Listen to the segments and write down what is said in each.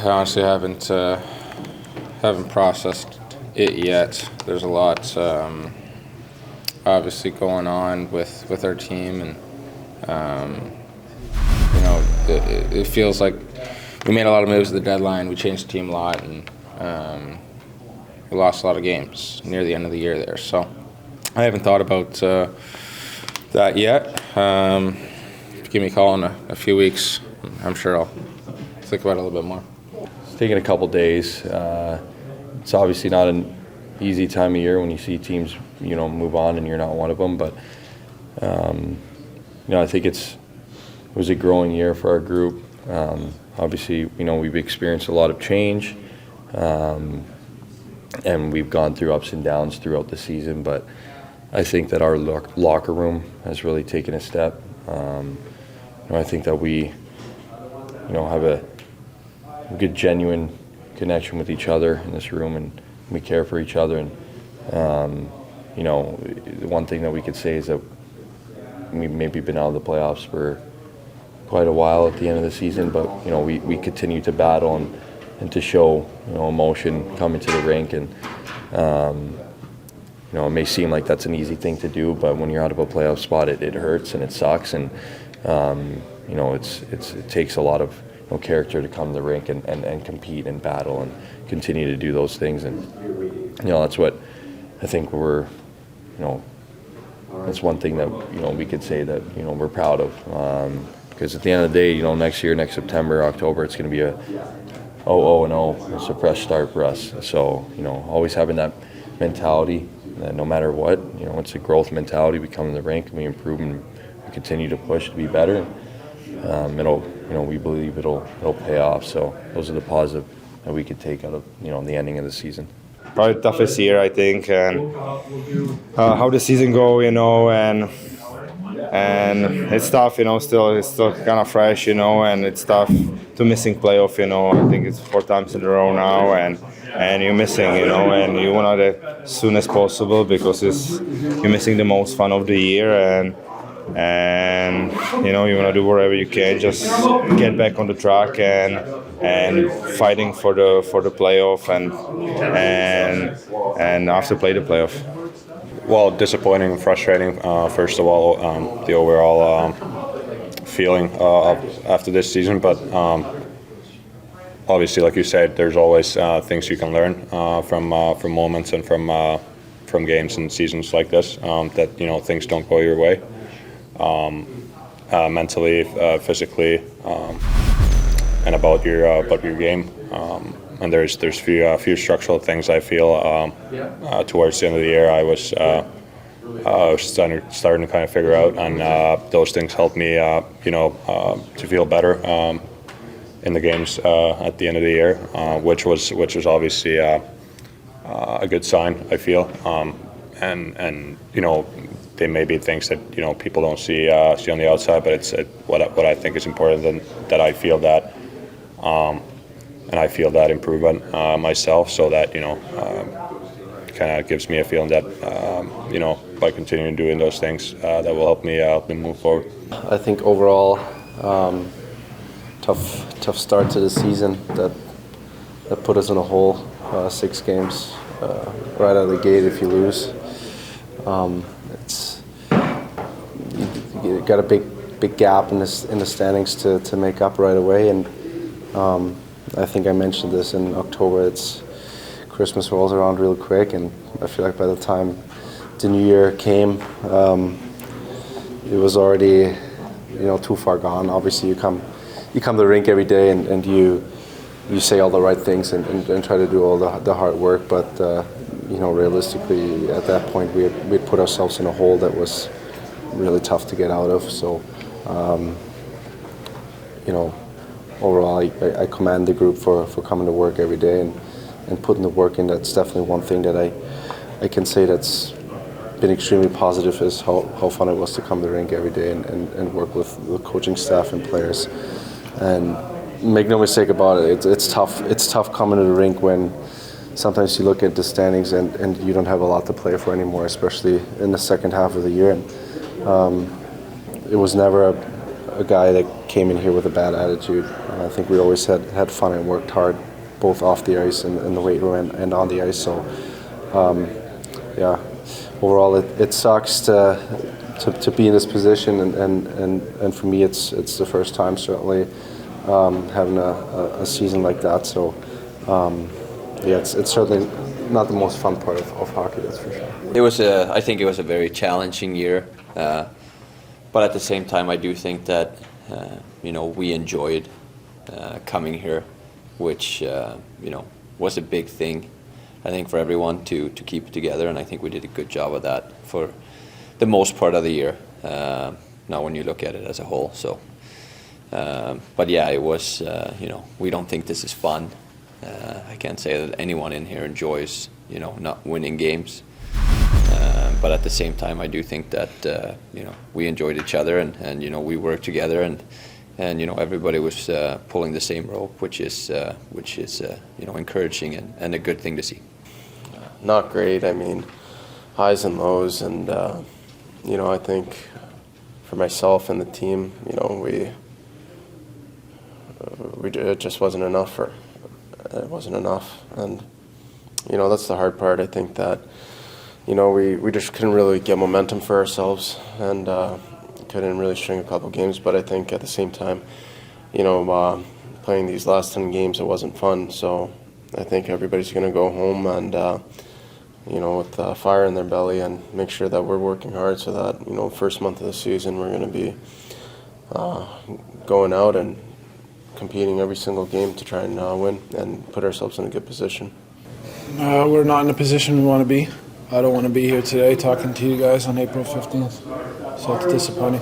I honestly haven't processed it yet. There's a lot obviously going on with our team, and it feels like we made a lot of moves at the deadline. We changed the team a lot, and we lost a lot of games near the end of the year there. So I haven't thought about that yet. Give me a call in a few weeks. I'm sure I'll think about it a little bit more. It's taken a couple days. It's obviously not an easy time of year when you see teams, move on and you're not one of them. But I think it was a growing year for our group. Obviously, we've experienced a lot of change, and we've gone through ups and downs throughout the season. But I think that our locker room has really taken a step. I think that we, have a good, genuine connection with each other in this room, and we care for each other. And the one thing that we could say is that we've maybe been out of the playoffs for quite a while at the end of the season, but we continue to battle and to show emotion coming to the rink. And it may seem like that's an easy thing to do, but when you're out of a playoff spot, it hurts and it sucks. And it takes a lot of character to come to the rink and compete and battle and continue to do those things. And that's what I think that's one thing that we could say that we're proud of, because at the end of the day, next year, next September, October, it's going to be a 0-0. It's a fresh start for us. So always having that mentality that no matter what, it's a growth mentality. We come in the rink and we improve and we continue to push to be better. We believe it'll pay off. So those are the positive that we could take out of the ending of the season. Probably the toughest year, I think, and how the season go, and it's tough, still it's still kind of fresh, and it's tough to missing playoff, I think it's 4 times in a row now, and you're missing, and you want it as soon as possible because you're missing the most fun of the year, and you want to do whatever you can, just get back on the track and fighting for the playoff and after play the playoff. Well, disappointing and frustrating. First of all, the overall feeling after this season, but obviously, like you said, there's always things you can learn from moments and from games and seasons like this. That things don't go your way, mentally, physically, and about your game. And there's few structural things I feel towards the end of the year I was starting to kind of figure out, and those things helped me to feel better in the games at the end of the year, which was obviously a good sign, I feel, and they may be things that people don't see on the outside, but it's what I think is important, that I feel that. And I feel that improvement myself, so that kind of gives me a feeling that by continuing doing those things, that will help me move forward. I think overall, tough start to the season that put us in a hole. 6 games right out of the gate. If you lose, you got a big gap in the standings to make up right away, and. I think I mentioned this in October. Christmas rolls around real quick, and I feel like by the time the new year came, it was already too far gone. Obviously, you come to the rink every day and you say all the right things and try to do all the hard work, but realistically at that point we'd put ourselves in a hole that was really tough to get out of. So overall, I commend the group for coming to work every day and putting the work in. That's definitely one thing that I can say that's been extremely positive, is how fun it was to come to the rink every day and work with the coaching staff and players. And make no mistake about it, it's tough. It's tough coming to the rink when sometimes you look at the standings and you don't have a lot to play for anymore, especially in the second half of the year. It was never a guy that came in here with a bad attitude. I think we always had fun and worked hard, both off the ice and in the weight room and on the ice. So, yeah, overall it sucks to be in this position, and for me it's the first time certainly having a season like that. So, yeah, it's certainly not the most fun part of hockey, that's for sure. I think it was a very challenging year, but at the same time, I do think that we enjoyed coming here, which was a big thing, I think, for everyone to keep it together, and I think we did a good job of that for the most part of the year. Now, when you look at it as a whole, so. But yeah, it was. We don't think this is fun. I can't say that anyone in here enjoys, not winning games. But at the same time, I do think that we enjoyed each other, and we worked together, and everybody was pulling the same rope, which is encouraging and a good thing to see. Not great. I mean, highs and lows, and I think for myself and the team, it just wasn't enough. It wasn't enough, and that's the hard part. I think that we just couldn't really get momentum for ourselves, and couldn't really string a couple games. But I think at the same time, playing these last 10 games, it wasn't fun. So I think everybody's going to go home and with fire in their belly, and make sure that we're working hard so that first month of the season we're going to be going out and competing every single game to try and win and put ourselves in a good position. We're not in the position we want to be. I don't want to be here today talking to you guys on April 15th, so it's disappointing.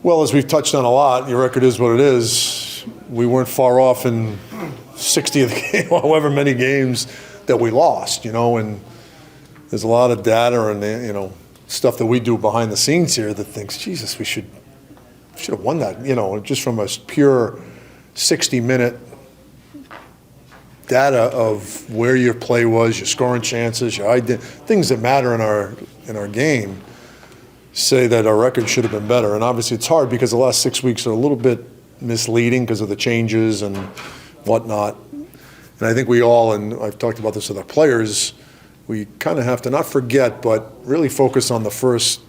Well, as we've touched on a lot, your record is what it is. We weren't far off in 60 of the game, however many games that we lost, and there's a lot of data and stuff that we do behind the scenes here that thinks, Jesus, we should have won that, just from a pure 60-minute data of where your play was, your scoring chances, your things that matter in our game, say that our record should have been better. And obviously it's hard because the last 6 weeks are a little bit misleading because of the changes and whatnot. And I think we all, and I've talked about this with our players, we kind of have to not forget, but really focus on the first,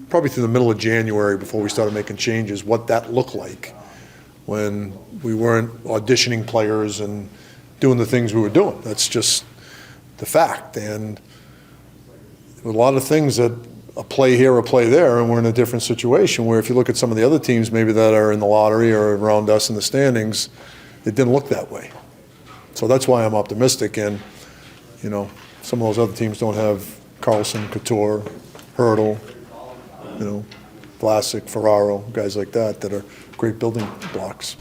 probably through the middle of January before we started making changes, what that looked like when we weren't auditioning players and doing the things we were doing. That's just the fact. And a lot of things that a play here, a play there, and we're in a different situation where if you look at some of the other teams maybe that are in the lottery or around us in the standings, it didn't look that way. So that's why I'm optimistic. And, some of those other teams don't have Karlsson, Couture, Hertl, Vlasic, Ferraro, guys like that are great building blocks.